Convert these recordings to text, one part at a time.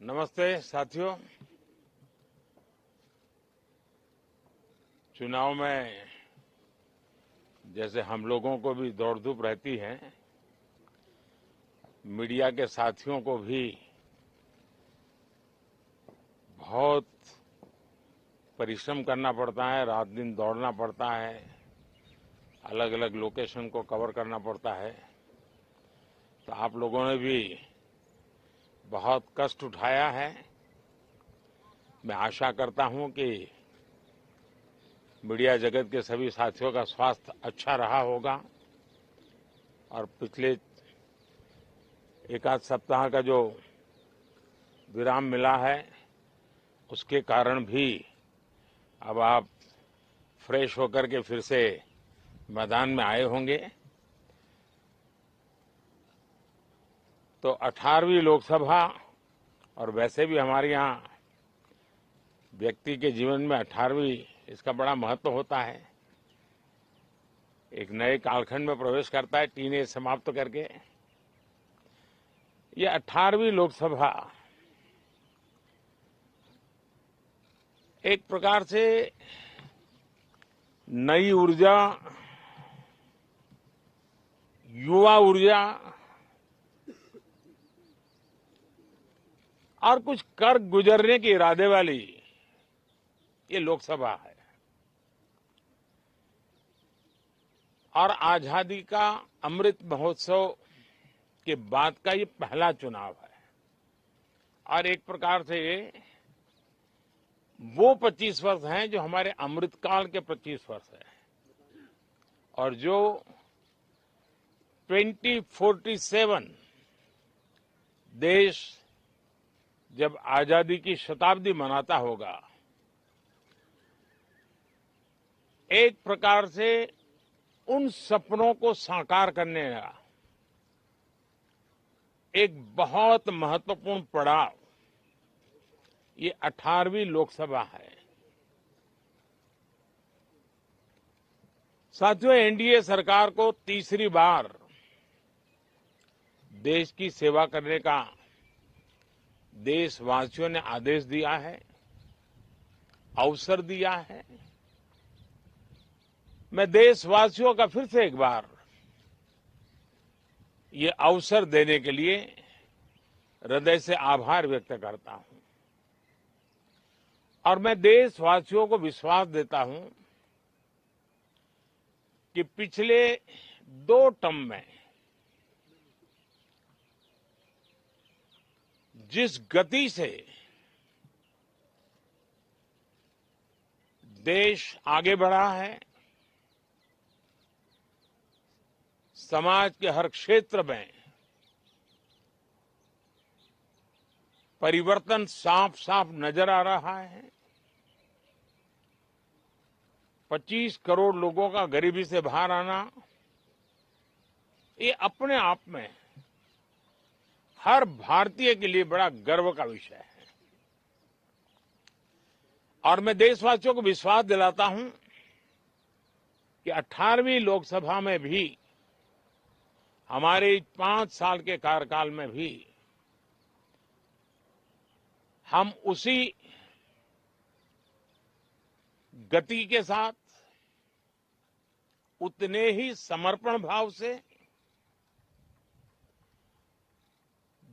नमस्ते साथियों। चुनाव में जैसे हम लोगों को भी दौड़ धूप रहती है, मीडिया के साथियों को भी बहुत परिश्रम करना पड़ता है, रात दिन दौड़ना पड़ता है, अलग अलग लोकेशन को कवर करना पड़ता है। तो आप लोगों ने भी बहुत कष्ट उठाया है। मैं आशा करता हूं कि मीडिया जगत के सभी साथियों का स्वास्थ्य अच्छा रहा होगा और पिछले एक आध सप्ताह का जो विराम मिला है उसके कारण भी अब आप फ्रेश होकर के फिर से मैदान में आए होंगे। तो 18वीं लोकसभा, और वैसे भी हमारे यहाँ व्यक्ति के जीवन में 18वीं इसका बड़ा महत्व होता है। एक नए कालखंड में प्रवेश करता है टीनेज समाप्त करके। ये 18वीं लोकसभा एक प्रकार से नई ऊर्जा, युवा ऊर्जा और कुछ कर गुजरने के इरादे वाली ये लोकसभा है और आजादी का अमृत महोत्सव के बाद का ये पहला चुनाव है। और एक प्रकार से वो 25 वर्ष हैं जो हमारे अमृतकाल के 25 वर्ष हैं और जो 2047 देश जब आजादी की शताब्दी मनाता होगा, एक प्रकार से उन सपनों को साकार करने का एक बहुत महत्वपूर्ण पड़ाव ये 18वीं लोकसभा है। साथियों, एनडीए सरकार को तीसरी बार देश की सेवा करने का देशवासियों ने आदेश दिया है, अवसर दिया है। मैं देशवासियों का फिर से एक बार ये अवसर देने के लिए हृदय से आभार व्यक्त करता हूं और मैं देशवासियों को विश्वास देता हूं कि पिछले 2 टर्म में जिस गति से देश आगे बढ़ा है, समाज के हर क्षेत्र में परिवर्तन साफ साफ नजर आ रहा है। 25 करोड़ लोगों का गरीबी से बाहर आना, ये अपने आप में हर भारतीय के लिए बड़ा गर्व का विषय है। और मैं देशवासियों को विश्वास दिलाता हूं कि 18वीं लोकसभा में भी, हमारे 5 साल के कार्यकाल में भी, हम उसी गति के साथ, उतने ही समर्पण भाव से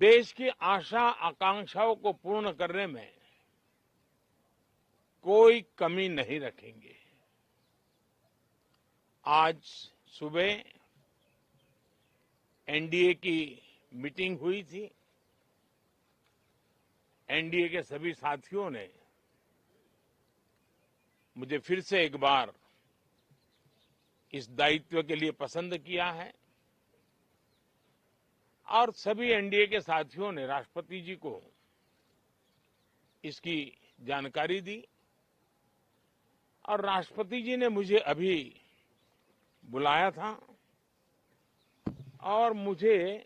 देश की आशा आकांक्षाओं को पूर्ण करने में कोई कमी नहीं रखेंगे। आज सुबह एनडीए की मीटिंग हुई थी। एनडीए के सभी साथियों ने मुझे फिर से एक बार इस दायित्व के लिए पसंद किया है और सभी एनडीए के साथियों ने राष्ट्रपति जी को इसकी जानकारी दी और राष्ट्रपति जी ने मुझे अभी बुलाया था और मुझे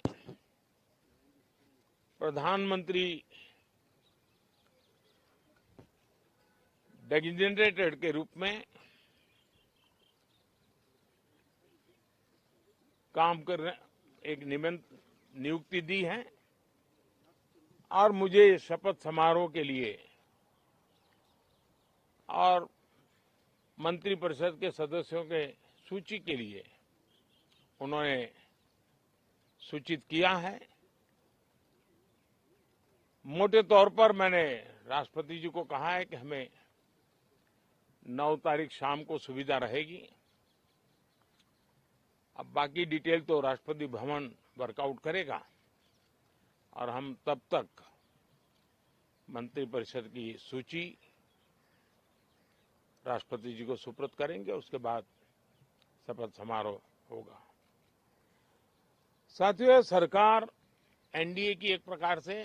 प्रधानमंत्री डेजिग्नेटेड के रूप में काम कर एक नियुक्ति दी है और मुझे शपथ समारोह के लिए और मंत्रिपरिषद के सदस्यों के सूची के लिए उन्होंने सूचित किया है। मोटे तौर पर मैंने राष्ट्रपति जी को कहा है कि हमें 9 तारीख शाम को सुविधा रहेगी। अब बाकी डिटेल तो राष्ट्रपति भवन वर्कआउट करेगा और हम तब तक मंत्रिपरिषद की सूची राष्ट्रपति जी को सुपुर्द करेंगे। उसके बाद शपथ समारोह होगा। साथियों, सरकार एनडीए की एक प्रकार से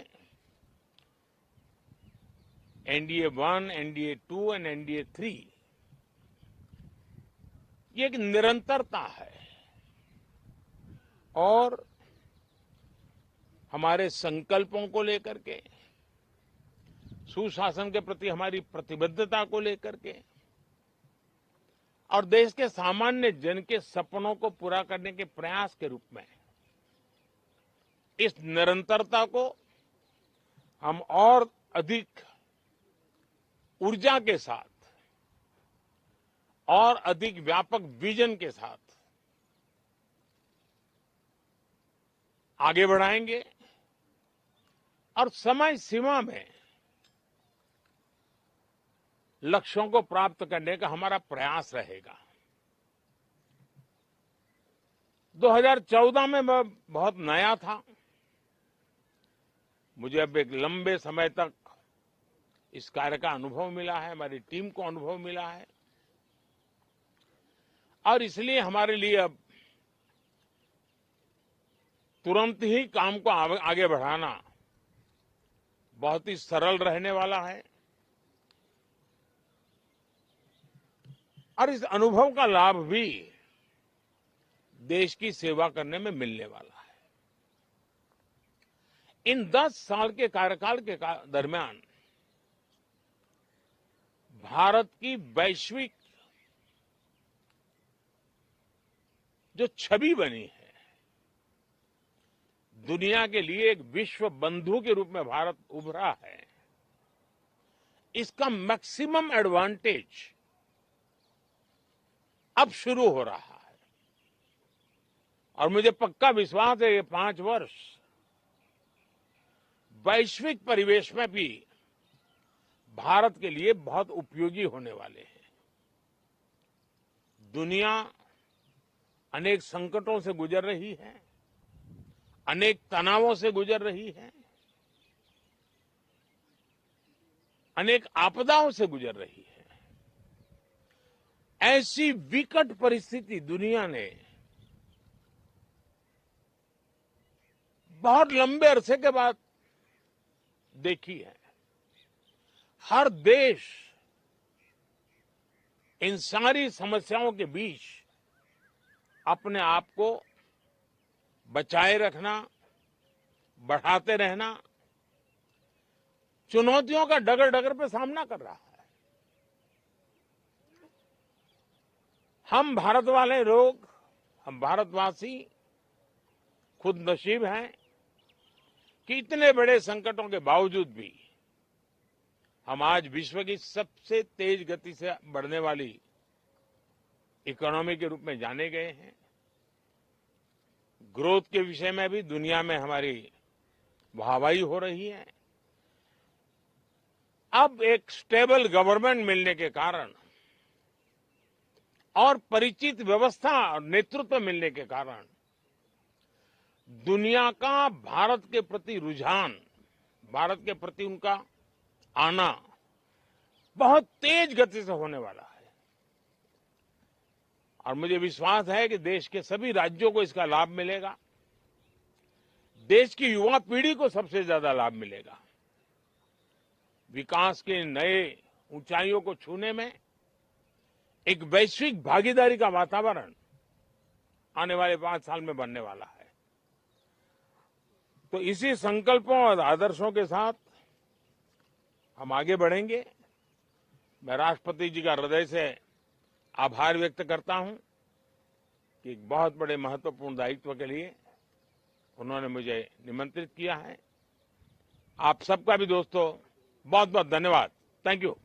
एनडीए 1, एनडीए 2 और एनडीए 3 ये एक निरंतरता है और हमारे संकल्पों को लेकर के, सुशासन के प्रति हमारी प्रतिबद्धता को लेकर के और देश के सामान्य जन के सपनों को पूरा करने के प्रयास के रूप में इस निरंतरता को हम और अधिक ऊर्जा के साथ और अधिक व्यापक विजन के साथ आगे बढ़ाएंगे और समय सीमा में लक्ष्यों को प्राप्त करने का हमारा प्रयास रहेगा। 2014 में मैं बहुत नया था। मुझे अब एक लंबे समय तक इस कार्य का अनुभव मिला है, हमारी टीम को अनुभव मिला है और इसलिए हमारे लिए अब तुरंत ही काम को आगे बढ़ाना बहुत ही सरल रहने वाला है और इस अनुभव का लाभ भी देश की सेवा करने में मिलने वाला है। इन 10 साल के कार्यकाल के दरमियान भारत की वैश्विक जो छवि बनी है, दुनिया के लिए एक विश्व बंधु के रूप में भारत उभरा है, इसका मैक्सिमम एडवांटेज अब शुरू हो रहा है और मुझे पक्का विश्वास है ये 5 वर्ष वैश्विक परिवेश में भी भारत के लिए बहुत उपयोगी होने वाले हैं। दुनिया अनेक संकटों से गुजर रही है, अनेक तनावों से गुजर रही है, अनेक आपदाओं से गुजर रही है। ऐसी विकट परिस्थिति दुनिया ने बहुत लंबे अरसे के बाद देखी है। हर देश इन सारी समस्याओं के बीच अपने आप को बचाए रखना, बढ़ाते रहना, चुनौतियों का डगर डगर पे सामना कर रहा है। हम भारत वाले लोग, हम भारतवासी खुद नसीब हैं कि इतने बड़े संकटों के बावजूद भी हम आज विश्व की सबसे तेज गति से बढ़ने वाली इकोनॉमी के रूप में जाने गए हैं। ग्रोथ के विषय में भी दुनिया में हमारी वाहवाही हो रही है। अब एक स्टेबल गवर्नमेंट मिलने के कारण और परिचित व्यवस्था और नेतृत्व मिलने के कारण दुनिया का भारत के प्रति रुझान, भारत के प्रति उनका आना बहुत तेज गति से होने वाला है और मुझे विश्वास है कि देश के सभी राज्यों को इसका लाभ मिलेगा। देश की युवा पीढ़ी को सबसे ज्यादा लाभ मिलेगा। विकास के नए ऊंचाइयों को छूने में एक वैश्विक भागीदारी का वातावरण आने वाले 5 साल में बनने वाला है। तो इसी संकल्पों और आदर्शों के साथ हम आगे बढ़ेंगे। मैं राष्ट्रपति जी का हृदय से आभार व्यक्त करता हूं कि एक बहुत बड़े महत्वपूर्ण दायित्व के लिए उन्होंने मुझे निमंत्रित किया है आप सबका भी दोस्तों बहुत बहुत धन्यवाद। Thank you.